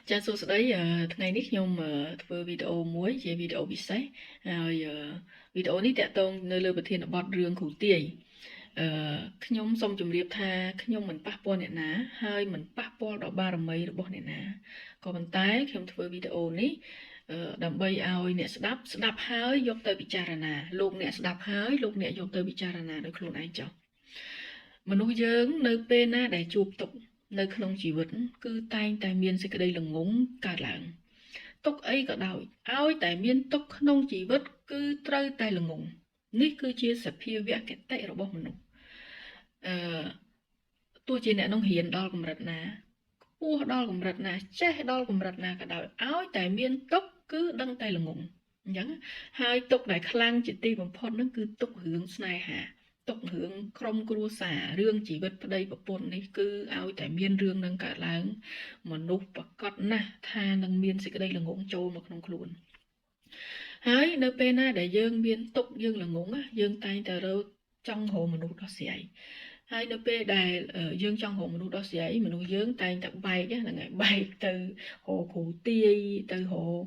ចាសួស្តីថ្ងៃនេះខ្ញុំធ្វើវីដេអូមួយជាវីដេអូពិសេសហើយវីដេអូនេះតាក់ទងនៅលើប្រធានបទរឿងគ្រូទាយខ្ញុំសូមជម្រាបថាខ្ញុំមិនប៉ះពាល់អ្នកណាហើយមិនប៉ះពាល់ដល់បារមីរបស់អ្នកណាក៏ប៉ុន្តែខ្ញុំធ្វើវីដេអូនេះដើម្បីឲ្យអ្នកស្ដាប់ហើយយកទៅពិចារណាលោកអ្នកស្ដាប់ហើយលោកអ្នកយកទៅពិចារណាដោយខ្លួនឯងចុះមនុស្សយើងនៅពេលណាដែលជួបទុក្ខនៅក្នុងជីវិតគឺតែងតែមានសេចក្តីល្ងងកើតឡើងទុក្ខអីក៏ដោយឲ្យតែមានទុក្ខក្នុងជីវិតគឺត្រូវតែល្ងងនេះគឺជាសភាវគតិរបស់មនុស្សទោះជាអ្នកនោះរៀនដល់កម្រិតណាខ្ពស់ដល់កម្រិតណាចេះដល់កម្រិតណាក៏ដោយឲ្យតែមានទុក្ខគឺដឹងតែល្ងងអញ្ចឹងហើយទុក្ខដែលខ្លាំងជាទីបំផុតហ្នឹងគឺទុក្ខរឿងស្នេហាទុករឿងក្រុមគ្រួសាររឿងជីវិតប្តីប្រពន្ធនេះគឺឲ្យតែមានរឿងនឹងកើតឡើងមនុស្សប្រកបណាស់ថានឹងមានសេចក្តីល្ងងចូលមកក្នុងខ្លួនហើយនៅពេលណាដែលយើងមានទុកយើងល្ងងយើងតែងតែរកចង់រកមនុស្សដោះស្រាយហើយនៅពេលដែលយើងចង់រកមនុស្សដោះស្រាយមនុស្សយើងតែងតែបែកហ្នឹងហើយបែកទៅរកគ្រូទាយទៅរក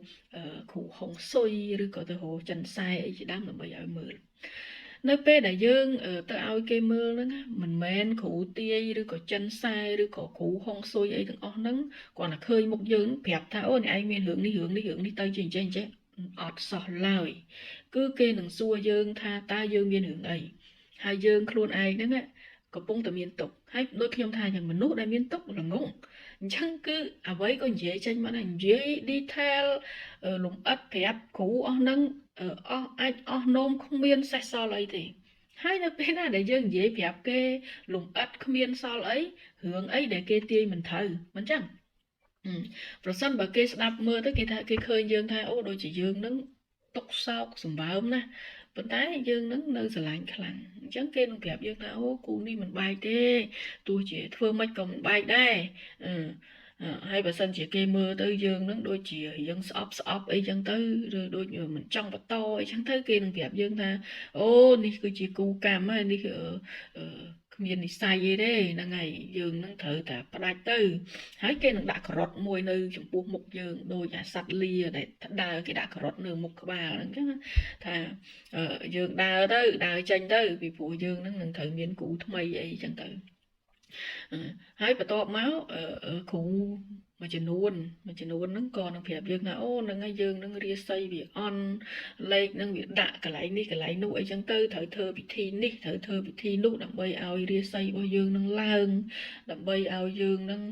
គ្រូហុងស៊ុយឬក៏ទៅរកចិនសែអីជាដើមដើម្បីឲ្យមើលនៅពេលដែលយើងទៅឲ្យគេមើលហ្នឹងមិនមែនគ្រូទាយឬក៏ចិនសែឬក៏គ្រូហុងស៊ុយអីទាំងអស់ហ្នឹងគាត់តែឃើញមុខយើងប្រាប់ថាអូអ្នកឯងមានរឿងនេះទៅចេះចេះអត់សោះឡើយគឺគេនឹងសួរយើងថាតើយើងមានរឿងអីហើយយើងខ្លួនឯងហ្នឹងកំពុងតែមានទុកហើយដូចខ្ញុំថាយ៉ាងមនុស្សដែលមានទុកល្ងងអញ្ចឹងគឺអ្វីក៏និយាយចេញមកដែរនិយាយ detail លំអិតប្រាប់គ្រូអស់ហ្នឹងអាចអស់នោមគ្មានសេះសល់អីទេហើយនៅពេលណាដែលយើងនិយាយប្រាប់គេលំអិតគ្មានសល់អីរឿងអីដែលគេទាយមិនត្រូវមិនចឹងប្រសិនបើគេស្ដាប់មើលទៅគេថាគេឃើញយើងថាអូដូចជាយើងនឹងຕົកសោកសម្បើមណាប៉ុន្តែយើងនឹងនៅស្រឡាញ់ខ្លាំងអញ្ចឹងគេនឹងប្រាប់យើងថាអូគូនេះមិនបែកទេទោះជាធ្វើមិនក៏មិនបែកដែរហើយបើសិនជាគេមើលទៅយើងនឹងដូចជារៀងស្អប់អីចឹងទៅឬដូចមិនចង់បន្តអីចឹងទៅគេនឹងប្រាប់យើងថាអូនេះគឺជាគូកម្មហើយនេះគ្មាននិស្ស័យអីទេហ្នឹងហើយយើងនឹងត្រូវតែផ្ដាច់ទៅហើយគេនឹងដាក់ក្រត់មួយនៅចំពោះមុខយើងដូចអាសត្វលាដែលដើរគេដាក់ក្រត់នៅមុខក្បាលហ្នឹងចឹងថាយើងដើរចេញទៅពីព្រោះយើងនឹងត្រូវមានគូថ្មីអីចឹងទៅហើយបន្ទាប់មកគ្រូមួយចំនួនហ្នឹងក៏នឹងប្រាប់យើងថាអូហ្នឹងហើយយើងនឹងរាសីវាអន់លេខហ្នឹងវាដាក់កន្លែងនេះកន្លែងនោះអីចឹងទៅត្រូវធ្វើពិធីនេះត្រូវធ្វើពិធីនោះដើម្បីឲ្យរាសីរបស់យើងនឹងឡើងដើម្បីឲ្យយើងនឹង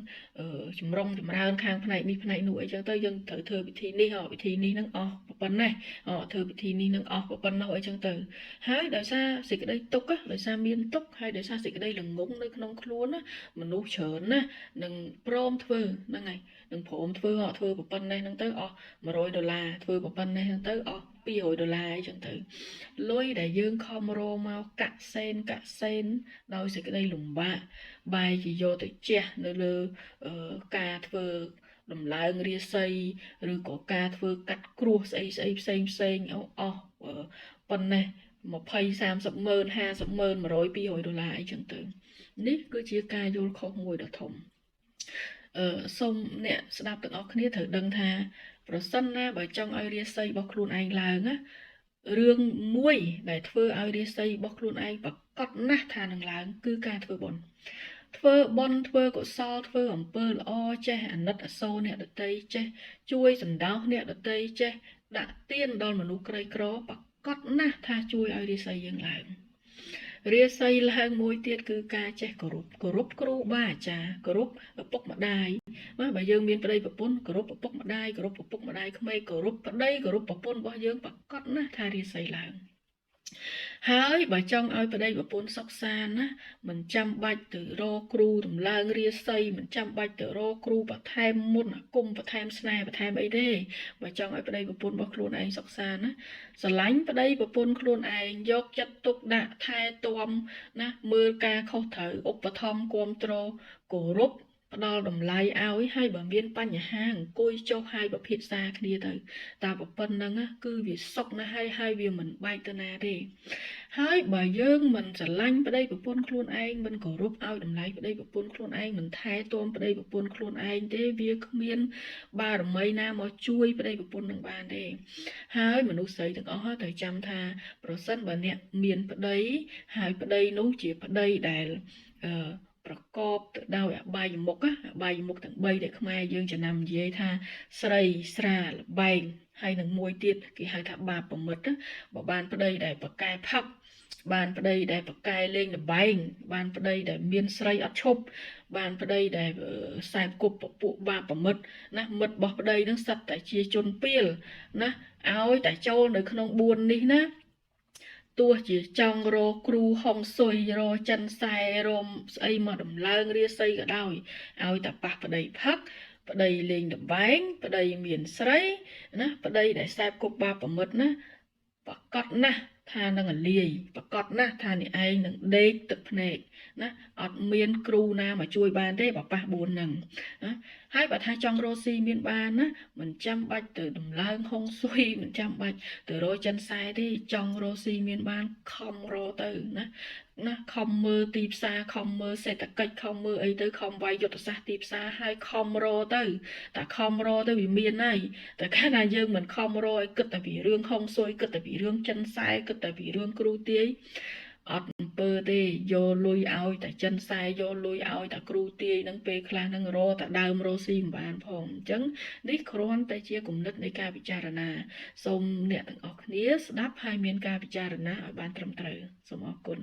ចម្រុងចម្រើនខាងផ្នែកនេះផ្នែកនោះអីចឹងទៅយើងត្រូវធ្វើពិធីនេះពិធីនេះនឹងអស់ប៉ុណ្ណេះធ្វើពិធីនេះនឹងអស់ប៉ុណ្ណោះអីចឹងទៅហើយដោយសារសេចក្តីទុក្ខដោយសារមានទុក្ខហើយដោយសារសេចក្តីល្ងងនៅក្នុងខ្លួនណាមនុស្សច្រើនណានឹងព្រមធ្វើហ្នឹងហើយនឹងព្រមធ្វើធ្វើប៉ុណ្ណេះហ្នឹងទៅអស់$100ធ្វើប៉ុណ្ណេះហ្នឹងទៅអស់$200អីចឹងទៅលុយដែលយើងខំរមកកាក់សេនដោយសេចក្តីលំបាកបែរជាយកទៅជះនៅលើការធ្វើដំឡើងរាសីឬក៏ការធ្វើកាត់គ្រោះស្អីផ្សេងអស់ប៉ុណ្ណេះ20-30ម៉ឺន50ម៉ឺន$100-200អីចឹងទៅនេះគឺជាការយល់ខុសមួយដ៏ធំសូមអ្នកស្ដាប់ទាំងអស់គ្នាត្រូវដឹងថាប្រសិនណាបើចង់ឲ្យរាសីរបស់ខ្លួនឯងឡើងណារឿងមួយដែលធ្វើឲ្យរាសីរបស់ខ្លួនឯងប្រកបណាស់ថានឹងឡើងគឺការធ្វើបុណ្យធ្វើបុណ្យធ្វើកុសលធ្វើអំពើល្អចេះអាណិតអាសូរអ្នកដទៃចេះជួយសន្តោសអ្នកដទៃចេះដាក់ទានដល់មនុស្សក្រីក្រប្រកបណាស់ថាជួយឲ្យរាសីយើងឡើងរាសីឡើងមួយទៀតគឺការចេះគោរពគ្រូបាអាចារ្យគោរពឪពុកម្ដាយបើយើងមានប្តីប្រពន្ធគោរពឪពុកម្ដាយគោរពឪពុកម្ដាយក្មេងគោរពប្តីគោរពប្រពន្ធរបស់យើងប្រកបណាស់ថារាសីឡើងហើយបើចង់ឲ្យប្តីប្រពន្ធសុខសាន្តណាមិនចាំបាច់ទៅរកគ្រូតម្លើងរាសីមិនចាំបាច់ទៅរកគ្រូបន្ថែមមុនអាគមបន្ថែមស្នេហ៍បន្ថែមអីទេបើចង់ឲ្យប្តីប្រពន្ធរបស់ខ្លួនឯងសុខសាន្តណាស្រឡាញ់ប្តីប្រពន្ធខ្លួនឯងយកចិត្តទុកដាក់ថែទាំណាមើលការខុសត្រូវឧបត្ថម្ភគាំទ្រគោរព ផ្ដល់តម្លៃឲ្យហើយបើមានបញ្ហាអង្គុយចុះហើយពិភាក្សាគ្នាទៅតែប៉ុណ្្នឹងគឺវាសុខណាស់ហើយវាមិនបែកទៅណាទេហើយបើយើងមិនស្រឡាញ់ប្តីប្រពន្ធខ្លួនឯងមិនគោរពឲ្យតម្លៃប្តីប្រពន្ធខ្លួនឯងមិនថែទាំប្តីប្រពន្ធខ្លួនឯងទេវាគ្មានបារមីណាមកជួយប្តីប្រពន្ធនឹងបានទេហើយមនុស្សស្រីទាំងអស់ត្រូវចាំថាប្រសិនបើអ្នកមានប្តីហើយប្តីនោះជាប្តីដែលប្រកបទៅដោយអបាយមុខទាំង3ដែលខ្មែរយើងចំណាំនិយាយថាស្រីស្រាល្បែងហើយនឹងមួយទៀតគេហៅថាបាបប្រមិតបើបានប្តីដែលប្រកែផឹកបានប្តីដែលប្រកែលេងល្បែងបានប្តីដែលមានស្រីអត់ឈប់បានប្តីដែលខ្សែគប់ពពួកបាបប្រមិតណាមិត្តរបស់ប្តីនឹងសិតតែជាជនពាលណាឲ្យតែចូលនៅក្នុង4នេះណាទោះជាចង់រកគ្រូហុងស៊ុយរកចិនសែរមស្អីមកដំឡើងរាសីក៏ដោយឲ្យតែប៉ះប្តីផឹកប្តីលេងល្បែងប្តីមានស្រីណាប្តីដែលខ្សែគប់បាបប្រមិតណាប្រកាសណាស់ថានឹងលាយប្រកាសណាស់ថានេះឯងនឹងដេកទឹកភ្នែកណាអត់មានគ្រូណាមកជួយបានទេបើប៉ះ4ហ្នឹងណាហើយបើថាចង់រកស៊ីមានបានណាមិនចាំបាច់ទៅដំឡើងហុងស៊ុយមិនចាំបាច់ទៅរកចិនសែទេចង់រកស៊ីមានបានខំរកទៅណាខំមើលទីផ្សារខំមើលសេដ្ឋកិច្ចខំមើលអីទៅខំវាយយុទ្ធសាស្ត្រទីផ្សារហើយខំរកទៅតែខំរកទៅវាមានហើយតែកាលណាយើងមិនខំរកឲ្យគិតតែពីរឿងហុងស៊ុយគិតតែពីរឿងចិនសែគិតតែពីរឿងគ្រូទាយអត់អំពើទេយកលុយឲ្យតែចិនសែយកលុយឲ្យតែគ្រូទាយនឹងពេលខ្លះនឹងរកតែដើមរកស៊ីមិនបានផងអញ្ចឹងនេះគ្រាន់តែជាគំនិតនៃការពិចារណាសូមអ្នកទាំងអស់គ្នាស្ដាប់ហើយមានការពិចារណាឲ្យបានត្រឹមត្រូវសូមអរគុណ